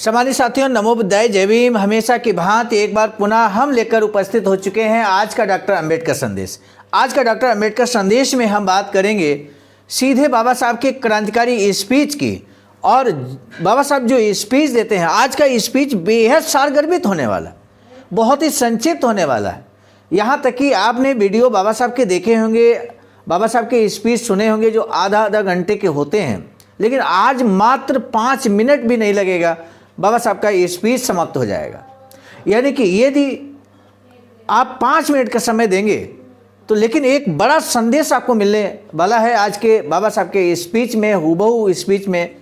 सम्मानित साथियों, नमो बुद्धाय, जय भीम। हमेशा की भांति एक बार पुनः हम लेकर उपस्थित हो चुके हैं आज का डॉक्टर अंबेडकर संदेश। आज का डॉक्टर अंबेडकर संदेश में हम बात करेंगे सीधे बाबा साहब के क्रांतिकारी स्पीच की। और बाबा साहब जो स्पीच देते हैं, आज का स्पीच बेहद सारगर्भित होने वाला, बहुत ही संक्षिप्त होने वाला है। यहाँ तक कि आपने वीडियो बाबा साहब के देखे होंगे, बाबा साहब के स्पीच सुने होंगे जो आधा घंटे के होते हैं, लेकिन आज मात्र 5 मिनट भी नहीं लगेगा, बाबा साहब का ये स्पीच समाप्त हो जाएगा। यानी कि यदि आप 5 मिनट का समय देंगे तो लेकिन एक बड़ा संदेश आपको मिलने वाला है आज के बाबा साहब के स्पीच में। हूबहू स्पीच में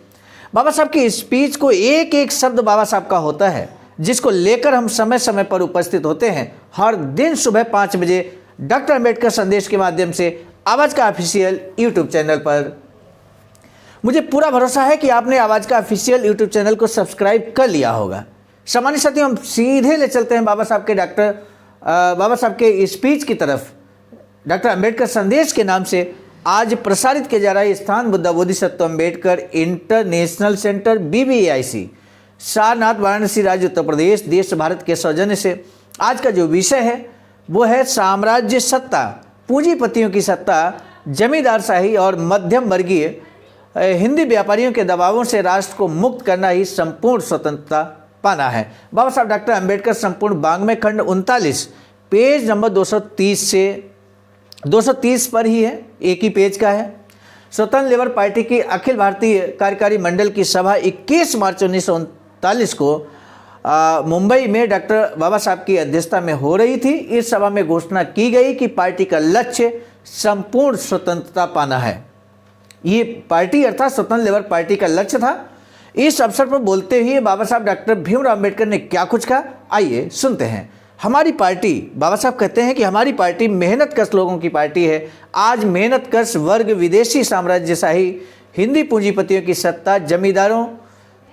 बाबा साहब की स्पीच को एक एक शब्द बाबा साहब का होता है, जिसको लेकर हम समय समय पर उपस्थित होते हैं। हर दिन सुबह 5 बजे डॉक्टर अंबेडकर संदेश के माध्यम से आवाज़ का ऑफिशियल यूट्यूब चैनल पर। मुझे पूरा भरोसा है कि आपने आवाज़ का ऑफिशियल यूट्यूब चैनल को सब्सक्राइब कर लिया होगा। सम्मानित साथियों, हम सीधे ले चलते हैं बाबा साहब के स्पीच की तरफ। डॉक्टर अंबेडकर संदेश के नाम से आज प्रसारित किया जा रहा है स्थान Buddha Bodhisattva Ambedkar international centre BBAIC, Sarnath, Varanasi, राज्य उत्तर प्रदेश, देश भारत के सौजन्य से। आज का जो विषय है वो है साम्राज्य सत्ता, पूंजीपतियों की सत्ता, जमींदारशाही और मध्यम वर्गीय हिंदी व्यापारियों के दबावों से राष्ट्र को मुक्त करना ही संपूर्ण स्वतंत्रता पाना है। बाबा साहब डॉक्टर अंबेडकर संपूर्ण वाङ्मय खंड 39 पेज नंबर 230 से 230 पर ही है, एक ही पेज का है। स्वतंत्र लेबर पार्टी की अखिल भारतीय कार्यकारी मंडल की सभा 21 मार्च 1939 को मुंबई में डॉक्टर बाबा साहब की अध्यक्षता में हो रही थी। इस सभा में घोषणा की गई कि पार्टी का लक्ष्य संपूर्ण स्वतंत्रता पाना है। ये पार्टी अर्थात स्वतंत्र लेबर पार्टी का लक्ष्य था। इस अवसर पर बोलते हुए बाबा साहब डॉक्टर भीमराव अम्बेडकर ने क्या कुछ कहा, आइए सुनते हैं। हमारी पार्टी, बाबा साहब कहते हैं कि हमारी पार्टी मेहनत कश लोगों की पार्टी है। आज मेहनत कश वर्ग विदेशी साम्राज्यशाही हिंदी पूंजीपतियों की सत्ता, जमींदारों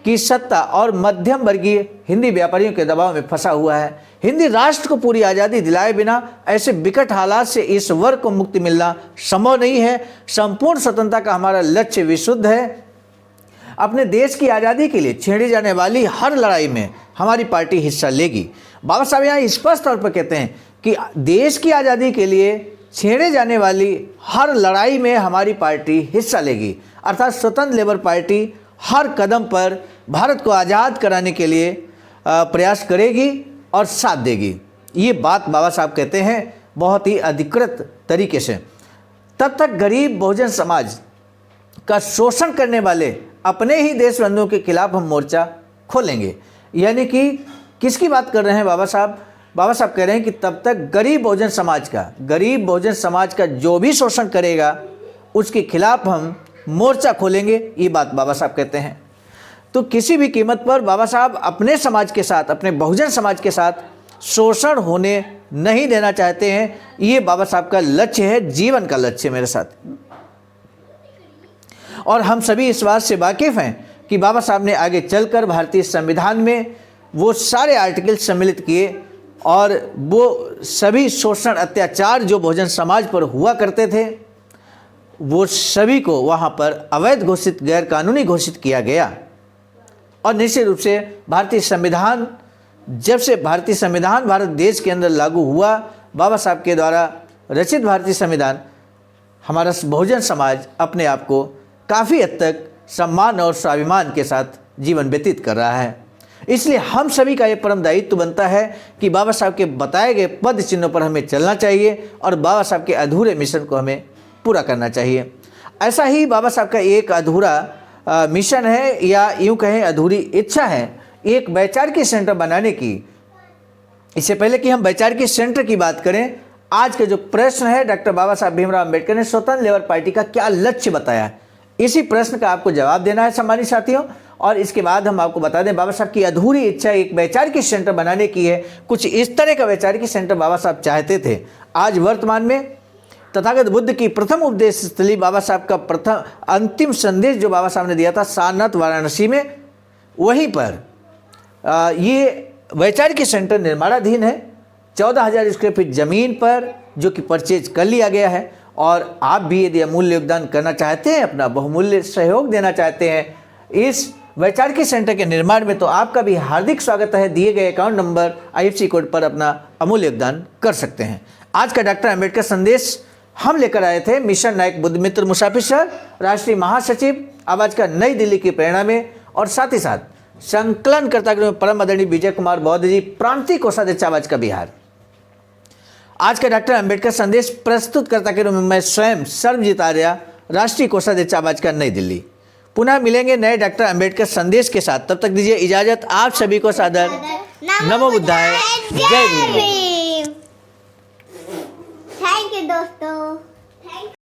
की सत्ता और मध्यम वर्गीय हिंदी व्यापारियों के दबाव में फंसा हुआ है। हिंदी राष्ट्र को पूरी आज़ादी दिलाए बिना ऐसे विकट हालात से इस वर्ग को मुक्ति मिलना संभव नहीं है। संपूर्ण स्वतंत्रता का हमारा लक्ष्य विशुद्ध है। अपने देश की आज़ादी के लिए छेड़ी जाने वाली हर लड़ाई में हमारी पार्टी हिस्सा लेगी। बाबा साहब यहाँ स्पष्ट तौर पर कहते हैं कि देश की आज़ादी के लिए छेड़े जाने वाली हर लड़ाई में हमारी पार्टी हिस्सा लेगी। अर्थात स्वतंत्र लेबर पार्टी हर कदम पर भारत को आज़ाद कराने के लिए प्रयास करेगी और साथ देगी। ये बात बाबा साहब कहते हैं बहुत ही अधिकृत तरीके से। तब तक गरीब बहुजन समाज का शोषण करने वाले अपने ही देशबंधुओं के खिलाफ हम मोर्चा खोलेंगे। यानी कि किसकी बात कर रहे हैं बाबा साहब? बाबा साहब कह रहे हैं कि तब तक गरीब बहुजन समाज का जो भी शोषण करेगा उसके खिलाफ हम मोर्चा खोलेंगे। ये बात बाबा साहब कहते हैं। तो किसी भी कीमत पर बाबा साहब अपने समाज के साथ, अपने बहुजन समाज के साथ शोषण होने नहीं देना चाहते हैं। ये बाबा साहब का लक्ष्य है, जीवन का लक्ष्य मेरे साथ। और हम सभी इस बात से वाकिफ़ हैं कि बाबा साहब ने आगे चलकर भारतीय संविधान में वो सारे आर्टिकल सम्मिलित किए और वो सभी शोषण अत्याचार जो बहुजन समाज पर हुआ करते थे वो सभी को वहाँ पर अवैध घोषित, गैर कानूनी घोषित किया गया। और निश्चित रूप से भारतीय संविधान, जब से भारतीय संविधान भारत देश के अंदर लागू हुआ, बाबा साहब के द्वारा रचित भारतीय संविधान, हमारा बहुजन समाज अपने आप को काफ़ी हद तक सम्मान और स्वाभिमान के साथ जीवन व्यतीत कर रहा है। इसलिए हम सभी का ये परम दायित्व बनता है कि बाबा साहब के बताए गए पद चिन्हों पर हमें चलना चाहिए और बाबा साहब के अधूरे मिशन को हमें पूरा करना चाहिए। ऐसा ही बाबा साहब का एक अधूरा मिशन है, या यूँ कहें अधूरी इच्छा है, एक वैचारिक सेंटर बनाने की। इससे पहले कि हम वैचारिक सेंटर की बात करें, आज का जो प्रश्न है, डॉक्टर बाबा साहब भीमराव अम्बेडकर ने स्वतंत्र लेबर पार्टी का क्या लक्ष्य बताया, इसी प्रश्न का आपको जवाब देना है सम्मानित साथियों। और इसके बाद हम आपको बता दें, बाबा साहब की अधूरी इच्छा एक वैचारिक सेंटर बनाने की है। कुछ इस तरह का वैचारिक सेंटर बाबा साहब चाहते थे। आज वर्तमान में तथागत बुद्ध की प्रथम उपदेश स्थली, बाबा साहब का प्रथम अंतिम संदेश जो बाबा साहब ने दिया था सारनाथ, वाराणसी में, वहीं पर ये वैचारिक सेंटर निर्माणाधीन है। 14,000 स्क्वायर फीट ज़मीन पर, जो कि परचेज कर लिया गया है। और आप भी यदि अमूल्य योगदान करना चाहते हैं, अपना बहुमूल्य सहयोग देना चाहते हैं इस वैचारिक सेंटर के निर्माण में, तो आपका भी हार्दिक स्वागत है। दिए गए अकाउंट नंबर IFSC कोड पर अपना अमूल्य योगदान कर सकते हैं। आज का डॉक्टर अंबेडकर संदेश हम लेकर आए थे मिशन नायक बुद्धमित्र मुसाफिर सर, राष्ट्रीय महासचिव आवाज का नई दिल्ली की प्रेरणा में, और साथ ही साथ संकलनकर्ता के रूप में परम आदरणीय विजय कुमार बौद्ध जी, प्रांतीय कोषाध्यक्ष आवाज का बिहार। आज का डॉक्टर अंबेडकर संदेश प्रस्तुतकर्ता के रूप में मैं स्वयं सर्वजीत आर्या, राष्ट्रीय कोषाध्यक्ष आवाज का नई दिल्ली। पुनः मिलेंगे नए डॉक्टर अंबेडकर संदेश के साथ, तब तक दीजिए इजाजत। आप सभी को सादर नमो बुद्धाय, जय भीम। थैंक यू दोस्तों।